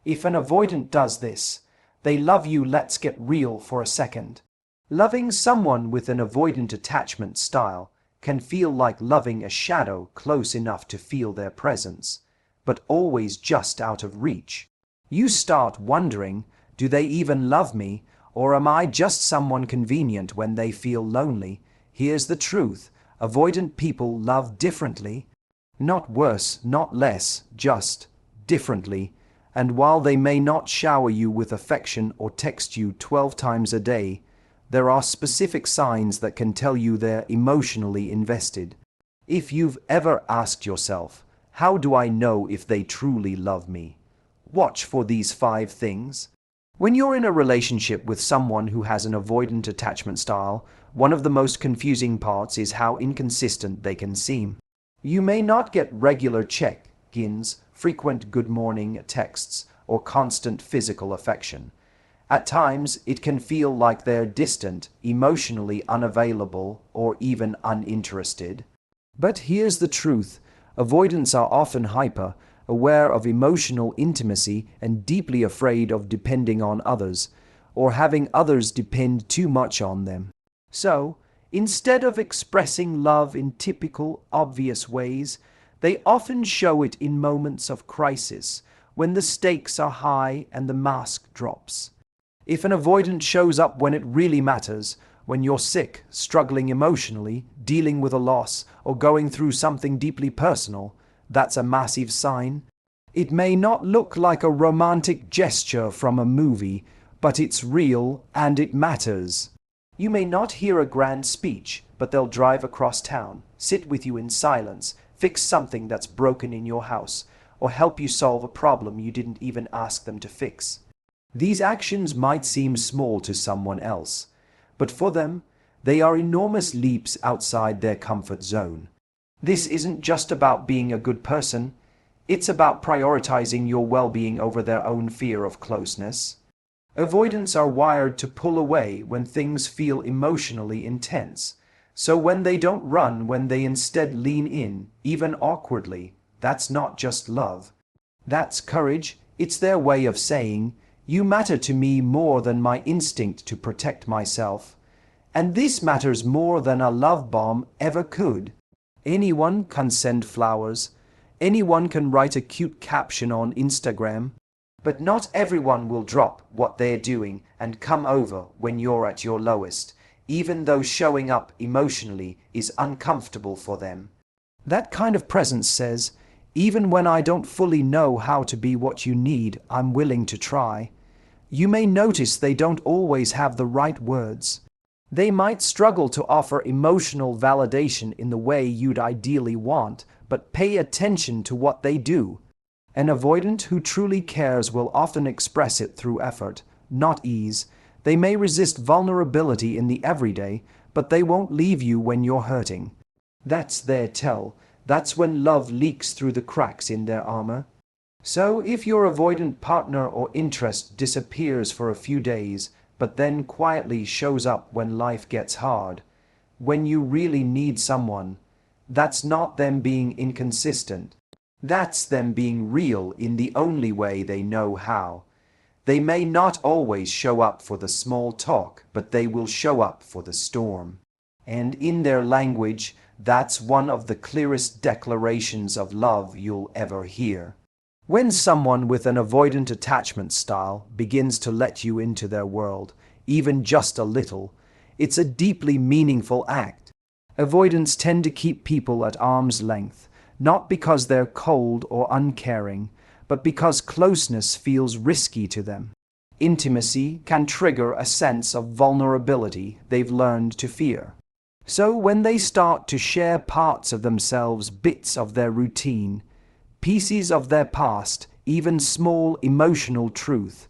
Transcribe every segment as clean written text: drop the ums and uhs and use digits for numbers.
If an avoidant does this, they love you. Let's get real for a second. Loving someone with an avoidant attachment style can feel like loving a shadow, close enough to feel their presence, but always just out of reach. You start wondering, do they even love me, or am I just someone convenient when they feel lonely? Here's the truth: avoidant people love differently. Not worse, not less, just differently. And while they may not shower you with affection or text you 12 times a day, there are specific signs that can tell you they're emotionally invested. If you've ever asked yourself, how do I know if they truly love me? Watch for these 5 things. When you're in a relationship with someone who has an avoidant attachment style, one of the most confusing parts is how inconsistent they can seem. You may not get regular check-ins, frequent good morning texts, or constant physical affection. At times, it can feel like they're distant, emotionally unavailable, or even uninterested. But here's the truth: avoidants are often hyper, aware of emotional intimacy, and deeply afraid of depending on others, or having others depend too much on them. So, instead of expressing love in typical, obvious ways, they often show it in moments of crisis, when the stakes are high and the mask drops. If an avoidant shows up when it really matters, when you're sick, struggling emotionally, dealing with a loss, or going through something deeply personal, that's a massive sign. It may not look like a romantic gesture from a movie, but it's real and it matters. You may not hear a grand speech, but they'll drive across town, sit with you in silence, fix something that's broken in your house, or help you solve a problem you didn't even ask them to fix. These actions might seem small to someone else, but for them, they are enormous leaps outside their comfort zone. This isn't just about being a good person, it's about prioritizing your well-being over their own fear of closeness. Avoidants are wired to pull away when things feel emotionally intense, so when they don't run, when they instead lean in, even awkwardly, that's not just love. That's courage. It's their way of saying, you matter to me more than my instinct to protect myself. And this matters more than a love bomb ever could. Anyone can send flowers. Anyone can write a cute caption on Instagram. But not everyone will drop what they're doing and come over when you're at your lowest, even though showing up emotionally is uncomfortable for them. That kind of presence says, even when I don't fully know how to be what you need, I'm willing to try. You may notice they don't always have the right words. They might struggle to offer emotional validation in the way you'd ideally want, but pay attention to what they do. An avoidant who truly cares will often express it through effort, not ease. They may resist vulnerability in the everyday, but they won't leave you when you're hurting. That's their tell. That's when love leaks through the cracks in their armor. So if your avoidant partner or interest disappears for a few days, but then quietly shows up when life gets hard, when you really need someone, that's not them being inconsistent. That's them being real in the only way they know how. They may not always show up for the small talk, but they will show up for the storm. And in their language, that's one of the clearest declarations of love you'll ever hear. When someone with an avoidant attachment style begins to let you into their world, even just a little, it's a deeply meaningful act. Avoidants tend to keep people at arm's length, not because they're cold or uncaring, but because closeness feels risky to them. Intimacy can trigger a sense of vulnerability they've learned to fear. So when they start to share parts of themselves, bits of their routine, pieces of their past, even small emotional truth,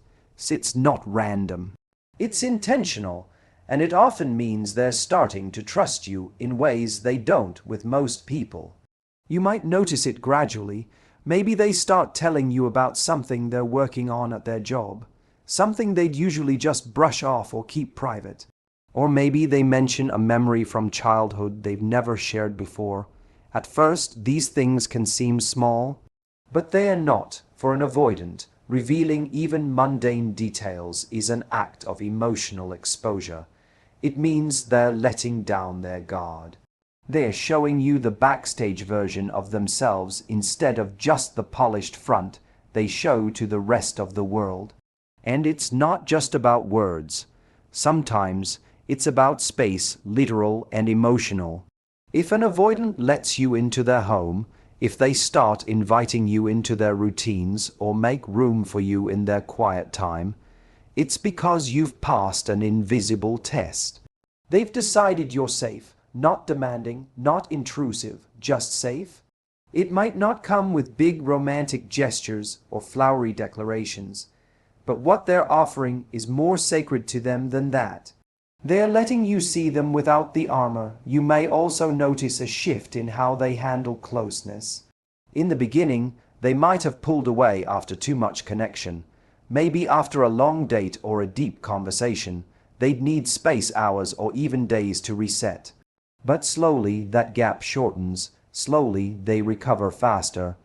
it's not random. It's intentional, and it often means they're starting to trust you in ways they don't with most people. You might notice it gradually. Maybe they start telling you about something they're working on at their job, something they'd usually just brush off or keep private. Or maybe they mention a memory from childhood they've never shared before. At first, these things can seem small, but they are not. For an avoidant, Revealing even mundane details is an act of emotional exposure. It means they're letting down their guard. They're showing you the backstage version of themselves instead of just the polished front they show to the rest of the world. And it's not just about words. Sometimes it's about space, literal and emotional. If an avoidant lets you into their home, if they start inviting you into their routines or make room for you in their quiet time, it's because you've passed an invisible test. They've decided you're safe, not demanding, not intrusive, just safe. It might not come with big romantic gestures or flowery declarations, but what they're offering is more sacred to them than that. They're letting you see them without the armor. You may also notice a shift in how they handle closeness. In the beginning, they might have pulled away after too much connection. Maybe after a long date or a deep conversation, they'd need space hours or even days to reset. But slowly that gap shortens. Slowly they recover faster.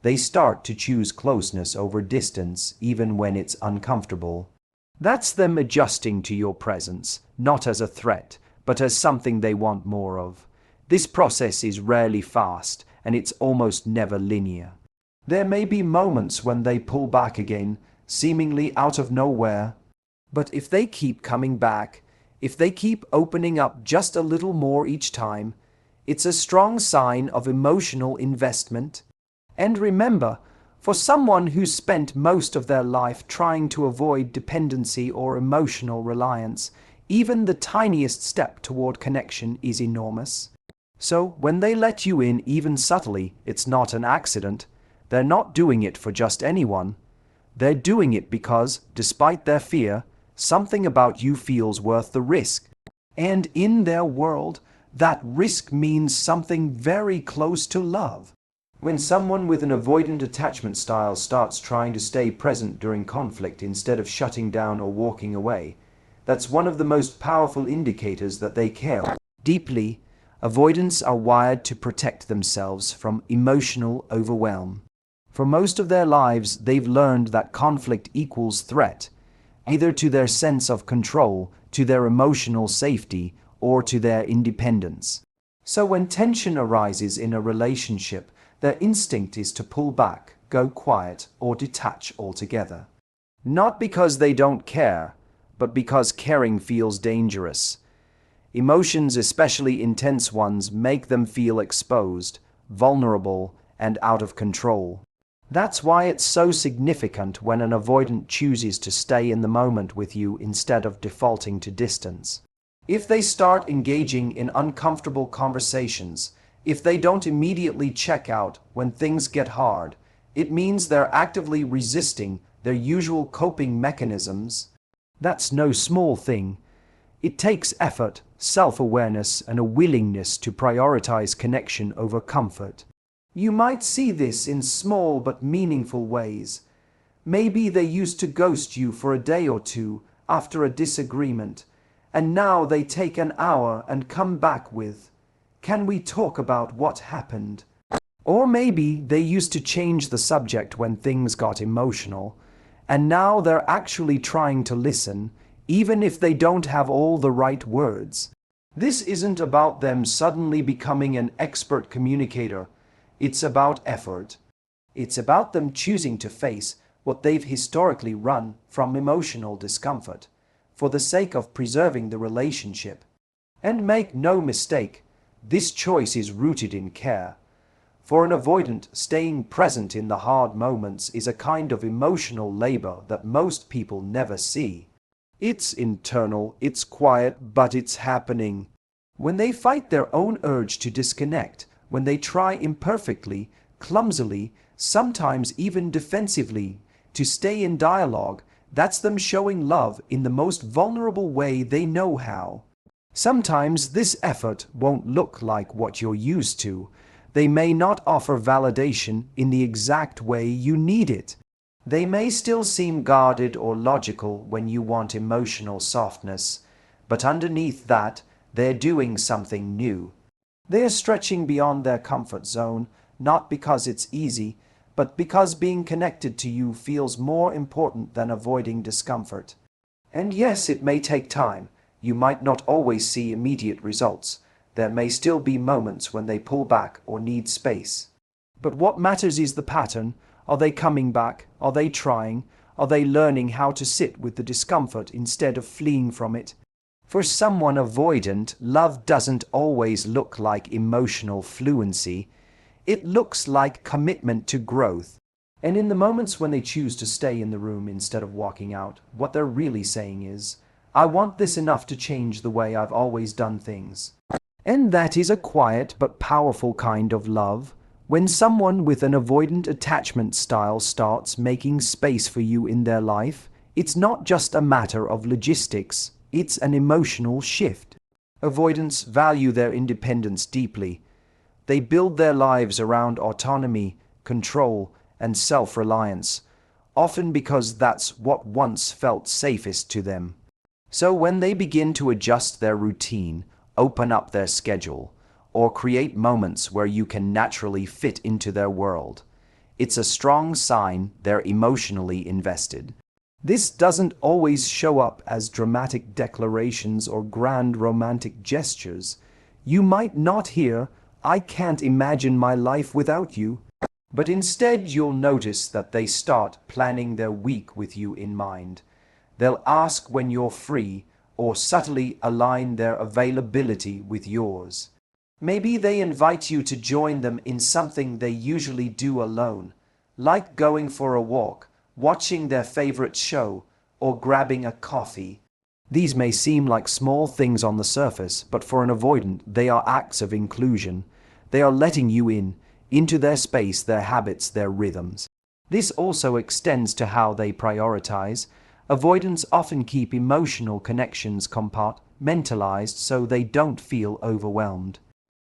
They start to choose closeness over distance even when it's uncomfortable. That's them adjusting to your presence, not as a threat, but as something they want more of. This process is rarely fast, and it's almost never linear. There may be moments when they pull back again, seemingly out of nowhere. But if they keep coming back, if they keep opening up just a little more each time, it's a strong sign of emotional investment. And remember, for someone who's spent most of their life trying to avoid dependency or emotional reliance, even the tiniest step toward connection is enormous. So when they let you in even subtly, it's not an accident. They're not doing it for just anyone. They're doing it because, despite their fear, something about you feels worth the risk. And in their world, that risk means something very close to love. When someone with an avoidant attachment style starts trying to stay present during conflict instead of shutting down or walking away, that's one of the most powerful indicators that they care deeply. Avoidants are wired to protect themselves from emotional overwhelm. For most of their lives, they've learned that conflict equals threat, either to their sense of control, to their emotional safety, or to their independence. So when tension arises in a relationship, their instinct is to pull back, go quiet, or detach altogether. Not because they don't care, but because caring feels dangerous. Emotions, especially intense ones, make them feel exposed, vulnerable, and out of control. That's why it's so significant when an avoidant chooses to stay in the moment with you instead of defaulting to distance. If they start engaging in uncomfortable conversations, if they don't immediately check out when things get hard, it means they're actively resisting their usual coping mechanisms. That's no small thing. It takes effort, self-awareness, and a willingness to prioritize connection over comfort. You might see this in small but meaningful ways. Maybe they used to ghost you for a day or two after a disagreement, and now they take an hour and come back with, "Can we talk about what happened?" Or maybe they used to change the subject when things got emotional, and now they're actually trying to listen, even if they don't have all the right words. This isn't about them suddenly becoming an expert communicator. It's about effort. It's about them choosing to face what they've historically run from emotional discomfort, for the sake of preserving the relationship. And make no mistake, this choice is rooted in care. For an avoidant, staying present in the hard moments is a kind of emotional labor that most people never see. It's internal, it's quiet, but it's happening. When they fight their own urge to disconnect, when they try imperfectly, clumsily, sometimes even defensively, to stay in dialogue, that's them showing love in the most vulnerable way they know how. Sometimes this effort won't look like what you're used to. They may not offer validation in the exact way you need it. They may still seem guarded or logical when you want emotional softness, but underneath that, they're doing something new. They're stretching beyond their comfort zone, not because it's easy, but because being connected to you feels more important than avoiding discomfort. And yes, it may take time. You might not always see immediate results. There may still be moments when they pull back or need space. But what matters is the pattern. Are they coming back? Are they trying? Are they learning how to sit with the discomfort instead of fleeing from it? For someone avoidant, love doesn't always look like emotional fluency. It looks like commitment to growth. And in the moments when they choose to stay in the room instead of walking out, what they're really saying is, I want this enough to change the way I've always done things. And that is a quiet but powerful kind of love. When someone with an avoidant attachment style starts making space for you in their life, it's not just a matter of logistics, it's an emotional shift. Avoidants value their independence deeply. They build their lives around autonomy, control, and self-reliance, often because that's what once felt safest to them. So when they begin to adjust their routine, open up their schedule, or create moments where you can naturally fit into their world, it's a strong sign they're emotionally invested. This doesn't always show up as dramatic declarations or grand romantic gestures. You might not hear, I can't imagine my life without you. But instead you'll notice that they start planning their week with you in mind. They'll ask when you're free or subtly align their availability with yours. Maybe they invite you to join them in something they usually do alone, like going for a walk, watching their favorite show, or grabbing a coffee. These may seem like small things on the surface, but for an avoidant, they are acts of inclusion. They are letting you into their space, their habits, their rhythms. This also extends to how they prioritize. Avoidants often keep emotional connections compartmentalized so they don't feel overwhelmed.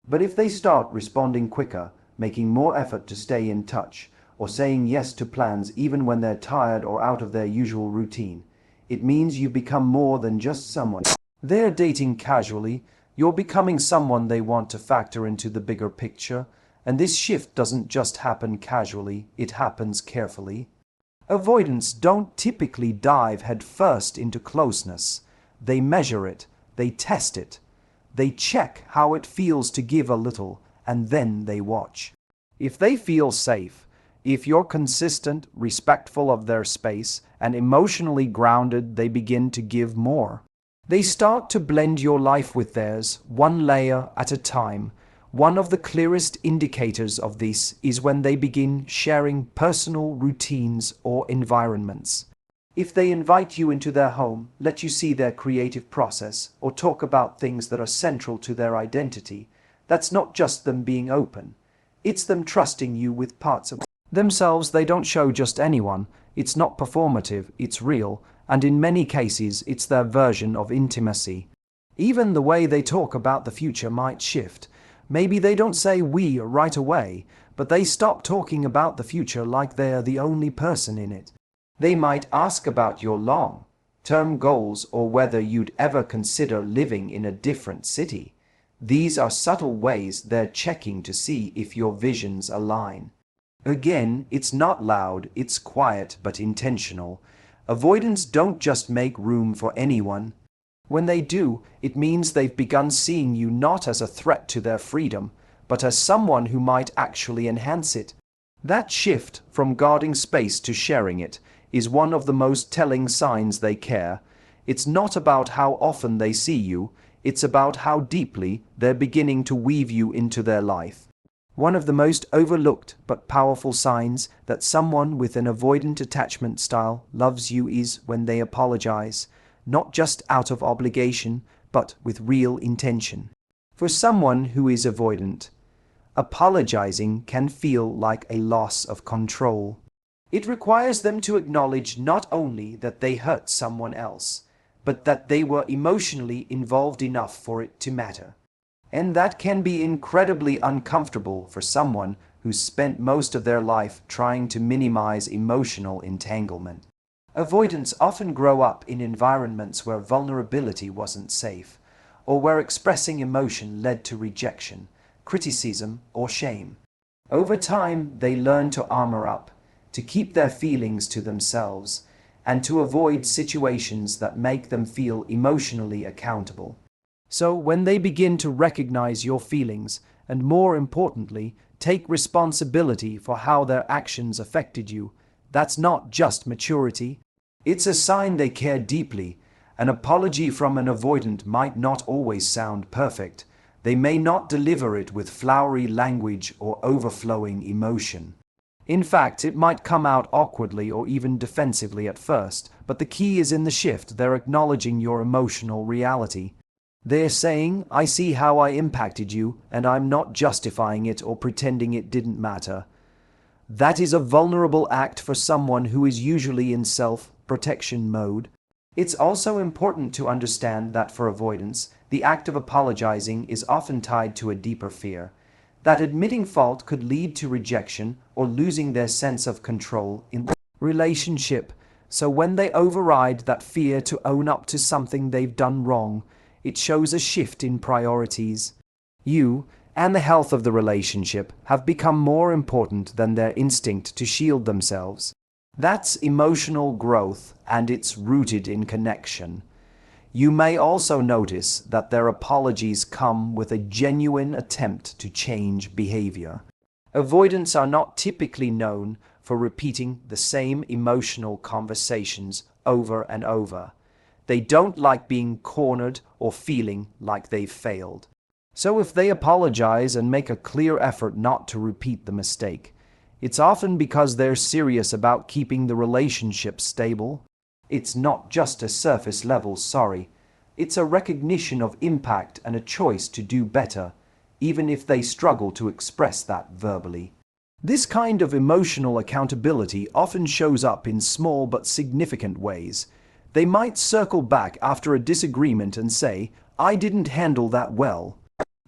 But if they start responding quicker, making more effort to stay in touch, or saying yes to plans even when they're tired or out of their usual routine, it means you've become more than just someone they're dating casually. You're becoming someone they want to factor into the bigger picture. And this shift doesn't just happen casually, it happens carefully. Avoidants don't typically dive headfirst into closeness. They measure it, they test it, they check how it feels to give a little, and then they watch. If they feel safe, if you're consistent, respectful of their space, and emotionally grounded, they begin to give more. They start to blend your life with theirs, one layer at a time. One of the clearest indicators of this is when they begin sharing personal routines or environments. If they invite you into their home, let you see their creative process, or talk about things that are central to their identity, that's not just them being open. It's them trusting you with parts of themselves they don't show just anyone. It's not performative, it's real, and in many cases it's their version of intimacy. Even the way they talk about the future might shift. Maybe they don't say we right away, but they stop talking about the future like they're the only person in it. They might ask about your long-term goals or whether you'd ever consider living in a different city. These are subtle ways they're checking to see if your visions align. Again, it's not loud, it's quiet but intentional. Avoidants don't just make room for anyone. When they do, it means they've begun seeing you not as a threat to their freedom, but as someone who might actually enhance it. That shift from guarding space to sharing it is one of the most telling signs they care. It's not about how often they see you, it's about how deeply they're beginning to weave you into their life. One of the most overlooked but powerful signs that someone with an avoidant attachment style loves you is when they apologize, not just out of obligation, but with real intention. For someone who is avoidant, apologizing can feel like a loss of control. It requires them to acknowledge not only that they hurt someone else, but that they were emotionally involved enough for it to matter. And that can be incredibly uncomfortable for someone who's spent most of their life trying to minimize emotional entanglement. Avoidants often grow up in environments where vulnerability wasn't safe, or where expressing emotion led to rejection, criticism, or shame. Over time, they learn to armor up, to keep their feelings to themselves, and to avoid situations that make them feel emotionally accountable. So, when they begin to recognize your feelings, and more importantly, take responsibility for how their actions affected you, that's not just maturity. It's a sign they care deeply. An apology from an avoidant might not always sound perfect. They may not deliver it with flowery language or overflowing emotion. In fact, it might come out awkwardly or even defensively at first, but the key is in the shift. They're acknowledging your emotional reality. They're saying, I see how I impacted you, and I'm not justifying it or pretending it didn't matter. That is a vulnerable act for someone who is usually in self-protection mode. It's also important to understand that for avoidance, the act of apologizing is often tied to a deeper fear, that admitting fault could lead to rejection or losing their sense of control in the relationship. So when they override that fear to own up to something they've done wrong, it shows a shift in priorities. You and the health of the relationship have become more important than their instinct to shield themselves. That's emotional growth, and it's rooted in connection. You may also notice that their apologies come with a genuine attempt to change behavior. Avoidants are not typically known for repeating the same emotional conversations over and over. They don't like being cornered or feeling like they've failed. So if they apologize and make a clear effort not to repeat the mistake, it's often because they're serious about keeping the relationship stable. It's not just a surface level sorry. It's a recognition of impact and a choice to do better, even if they struggle to express that verbally. This kind of emotional accountability often shows up in small but significant ways. They might circle back after a disagreement and say, I didn't handle that well.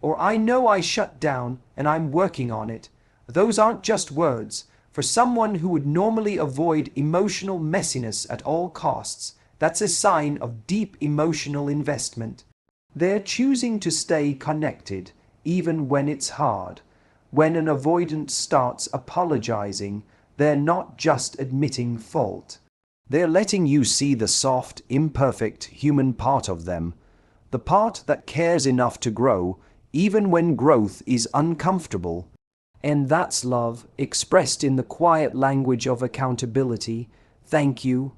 Or I know I shut down and I'm working on it. Those aren't just words. For someone who would normally avoid emotional messiness at all costs, that's a sign of deep emotional investment. They're choosing to stay connected, even when it's hard. When an avoidant starts apologizing, they're not just admitting fault. They're letting you see the soft, imperfect human part of them, the part that cares enough to grow, even when growth is uncomfortable. And that's love, expressed in the quiet language of accountability. Thank you.